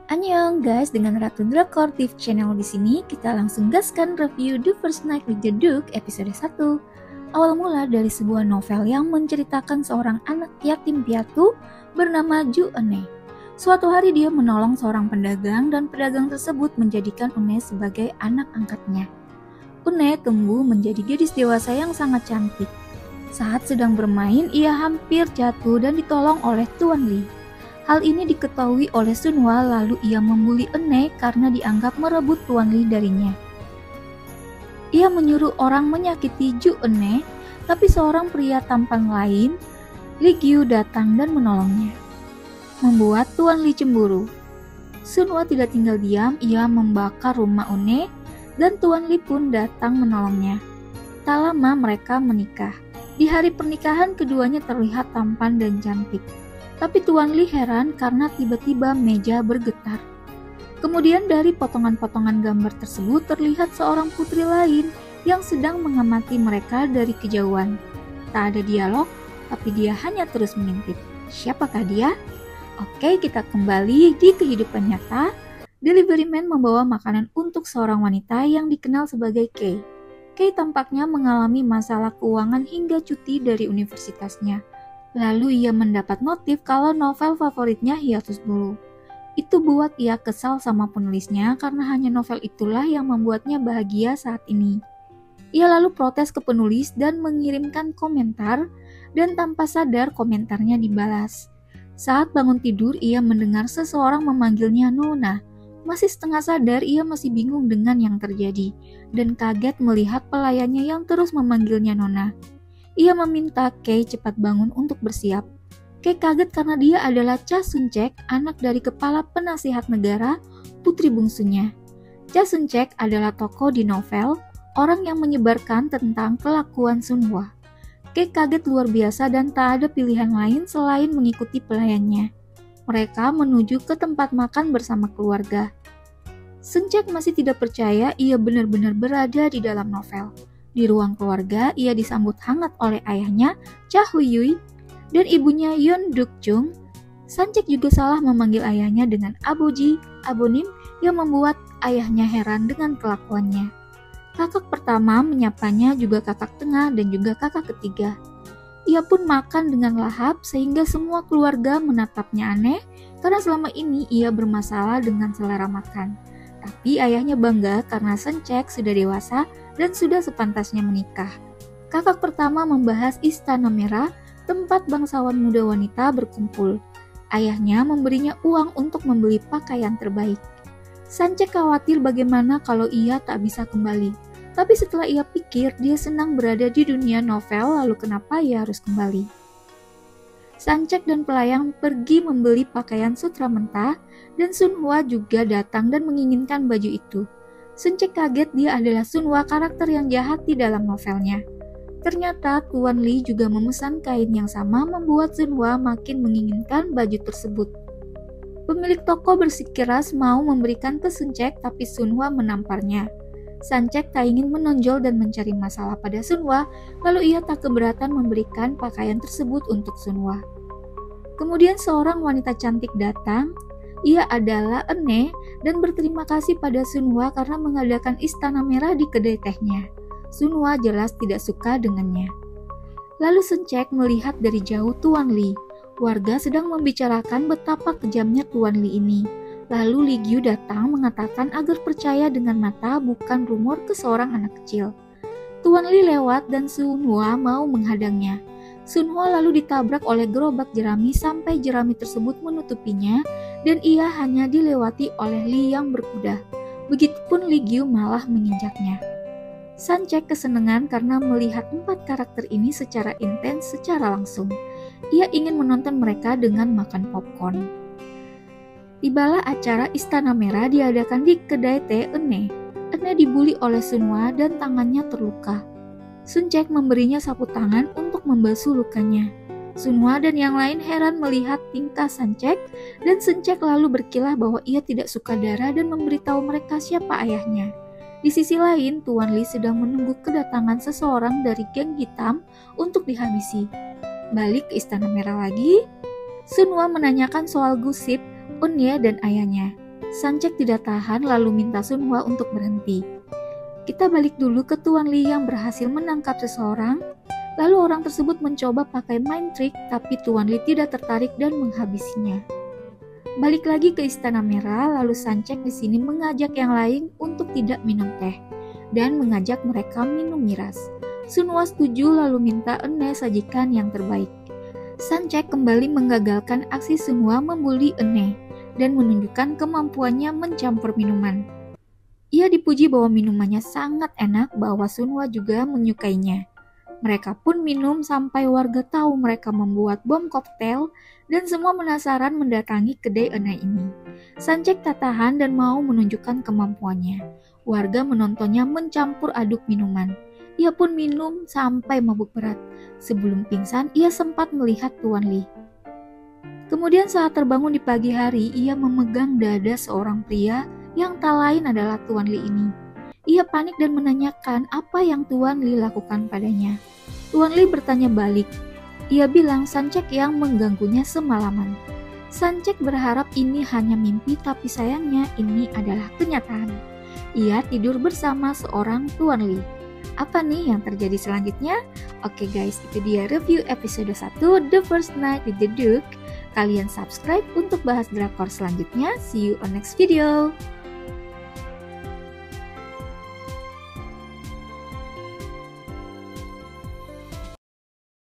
Annyeong guys, dengan Ratu Drakor TV channel di sini kita langsung gaskan review The First Night with the Duke episode 1. Awal mula dari sebuah novel yang menceritakan seorang anak yatim piatu bernama Ju Eun-hye. Suatu hari dia menolong seorang pedagang dan pedagang tersebut menjadikan Eun-hye sebagai anak angkatnya. Eun-hye tumbuh menjadi gadis dewasa yang sangat cantik. Saat sedang bermain, ia hampir jatuh dan ditolong oleh Tuan Lee. Hal ini diketahui oleh Sunhwa, lalu ia membuli Eun-hye karena dianggap merebut Tuan Lee darinya. Ia menyuruh orang menyakiti Ju Eun-hye, tapi seorang pria tampan lain, Lee Gyu, datang dan menolongnya, membuat Tuan Lee cemburu. Sunhwa tidak tinggal diam, ia membakar rumah Eun-hye dan Tuan Lee pun datang menolongnya. Tak lama mereka menikah. Di hari pernikahan keduanya terlihat tampan dan cantik. Tapi Tuan Lee heran karena tiba-tiba meja bergetar. Kemudian dari potongan-potongan gambar tersebut terlihat seorang putri lain yang sedang mengamati mereka dari kejauhan. Tak ada dialog, tapi dia hanya terus mengintip. Siapakah dia? Oke, kita kembali di kehidupan nyata. Delivery man membawa makanan untuk seorang wanita yang dikenal sebagai Kay. Kay tampaknya mengalami masalah keuangan hingga cuti dari universitasnya. Lalu ia mendapat notif kalau novel favoritnya hiatus dulu. Itu buat ia kesal sama penulisnya karena hanya novel itulah yang membuatnya bahagia saat ini. Ia lalu protes ke penulis dan mengirimkan komentar, dan tanpa sadar komentarnya dibalas. Saat bangun tidur, ia mendengar seseorang memanggilnya Nona. Masih setengah sadar, ia masih bingung dengan yang terjadi, dan kaget melihat pelayannya yang terus memanggilnya Nona. Ia meminta Kay cepat bangun untuk bersiap. Kay kaget karena dia adalah Cha Sun-cek, anak dari kepala penasihat negara, putri bungsunya. Cha Sun-cek adalah tokoh di novel, orang yang menyebarkan tentang kelakuan Sunhwa. Kay kaget luar biasa dan tak ada pilihan lain selain mengikuti pelayannya. Mereka menuju ke tempat makan bersama keluarga. Sun-cek masih tidak percaya ia benar-benar berada di dalam novel. Di ruang keluarga, ia disambut hangat oleh ayahnya, Cha Hu-yui, dan ibunya Yeon Duk-chung. Sun-cek juga salah memanggil ayahnya dengan aboji, abonim, yang membuat ayahnya heran dengan kelakuannya. Kakak pertama menyapanya juga kakak tengah dan juga kakak ketiga. Ia pun makan dengan lahap sehingga semua keluarga menatapnya aneh karena selama ini ia bermasalah dengan selera makan. Tapi ayahnya bangga karena Sun-cek sudah dewasa dan sudah sepantasnya menikah. Kakak pertama membahas Istana Merah, tempat bangsawan muda wanita berkumpul. Ayahnya memberinya uang untuk membeli pakaian terbaik. Sun-cek khawatir bagaimana kalau ia tak bisa kembali. Tapi setelah ia pikir, dia senang berada di dunia novel, lalu kenapa ia harus kembali? Sun-cek dan pelayan pergi membeli pakaian sutra mentah, dan Sunhwa juga datang dan menginginkan baju itu. Sun-cek kaget dia adalah Sunhwa, karakter yang jahat di dalam novelnya. Ternyata Tuan Lee juga memesan kain yang sama, membuat Sunhwa makin menginginkan baju tersebut. Pemilik toko bersikeras mau memberikan ke Sun-cek, tapi Sunhwa menamparnya. Sun-cek tak ingin menonjol dan mencari masalah pada Sunhwa, lalu ia tak keberatan memberikan pakaian tersebut untuk Sunhwa. Kemudian seorang wanita cantik datang. Ia adalah Eun-hye dan berterima kasih pada Sunhwa karena mengadakan Istana Merah di kedai tehnya. Sunhwa jelas tidak suka dengannya. Lalu Sun-cek melihat dari jauh Tuan Lee. Warga sedang membicarakan betapa kejamnya Tuan Lee ini. Lalu Lee Gyu datang mengatakan agar percaya dengan mata, bukan rumor ke seorang anak kecil. Tuan Lee lewat dan Sunhwa mau menghadangnya. Sunhwa lalu ditabrak oleh gerobak jerami sampai jerami tersebut menutupinya dan ia hanya dilewati oleh Lee yang berkuda. Begitupun Lee Gyu malah menginjaknya. Sun-cek kesenangan karena melihat 4 karakter ini secara intens secara langsung. Ia ingin menonton mereka dengan makan popcorn. Tibalah acara Istana Merah diadakan di kedai teh Eun-hye. Eun-hye dibuli oleh Sunhwa dan tangannya terluka. Sun-cek memberinya sapu tangan untuk membasuh lukanya. Sunhwa dan yang lain heran melihat tingkah Sun-cek, dan Sun-cek lalu berkilah bahwa ia tidak suka darah dan memberitahu mereka siapa ayahnya. Di sisi lain, Tuan Lee sedang menunggu kedatangan seseorang dari geng hitam untuk dihabisi. Balik ke Istana Merah lagi, Sunhwa menanyakan soal gosip Eun-hye dan ayahnya. Sancek tidak tahan lalu minta Sunhwa untuk berhenti. Kita balik dulu ke Tuan Lee yang berhasil menangkap seseorang. Lalu orang tersebut mencoba pakai mind trick, tapi Tuan Lee tidak tertarik dan menghabisinya. Balik lagi ke Istana Merah, lalu Sancek di sini mengajak yang lain untuk tidak minum teh dan mengajak mereka minum miras. Sunhwa setuju lalu minta Eunhae sajikan yang terbaik. Sancek kembali menggagalkan aksi Sunhwa membuli Eunhae dan menunjukkan kemampuannya mencampur minuman. Ia dipuji bahwa minumannya sangat enak, bahwa Sunhwa juga menyukainya. Mereka pun minum sampai warga tahu mereka membuat bom koktail dan semua penasaran mendatangi kedai Eunhae ini. Sancek tak tahan dan mau menunjukkan kemampuannya. Warga menontonnya mencampur aduk minuman. Ia pun minum sampai mabuk berat. Sebelum pingsan, ia sempat melihat Tuan Lee. Kemudian saat terbangun di pagi hari, ia memegang dada seorang pria yang tak lain adalah Tuan Lee ini. Ia panik dan menanyakan apa yang Tuan Lee lakukan padanya. Tuan Lee bertanya balik. Ia bilang Sancek yang mengganggunya semalaman. Sancek berharap ini hanya mimpi, tapi sayangnya ini adalah kenyataan. Ia tidur bersama seorang Tuan Lee. Apa nih yang terjadi selanjutnya? Oke guys, itu dia review episode 1 The First Night with the Duke. Kalian subscribe untuk bahas drakor selanjutnya. See you on next video.